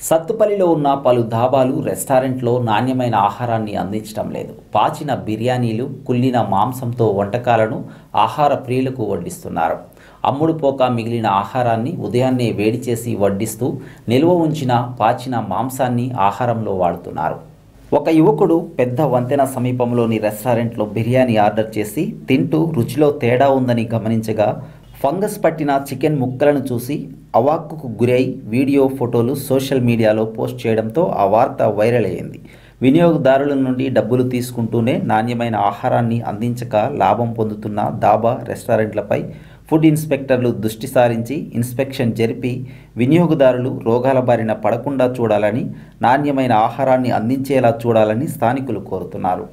సత్తుపల్లిలో ఉన్న పలు ధాబాలు, రెస్టారెంట్లో నాణ్యమైన ఆహారాన్ని అందించడం లేదు. పాచిన బిర్యానీలు, కుళ్ళిన మాంసంతో వంటకాలను ఆహార ప్రియులకు వడ్డిస్తున్నారు. అమ్ముడుపోక మిగిలిన ఆహారాన్ని ఉదయాన్నే వేడి చేసి వడ్డిస్తూ నిల్వ ఉంచిన పాచిన మాంసాన్ని ఆహారంలో వాడుతున్నారు. ఒక యువకుడు పెద్ద వంతెన సమీపంలోని రెస్టారెంట్లో బిర్యానీ ఆర్డర్ చేసి తింటూ రుచిలో తేడా ఉందని గమనించగా ఫంగస్ పట్టిన చికెన్ ముక్కలను చూసి అవాక్కుకు గురై వీడియో, ఫోటోలు సోషల్ మీడియాలో పోస్ట్ చేయడంతో ఆ వార్త వైరల్ అయ్యింది. వినియోగదారుల నుండి డబ్బులు తీసుకుంటూనే నాణ్యమైన ఆహారాన్ని అందించక లాభం పొందుతున్న ధాబా, రెస్టారెంట్లపై ఫుడ్ ఇన్స్పెక్టర్లు దృష్టి సారించి ఇన్స్పెక్షన్ జరిపి వినియోగదారులు రోగాల బారిన పడకుండా చూడాలని, నాణ్యమైన ఆహారాన్ని అందించేలా చూడాలని స్థానికులు కోరుతున్నారు.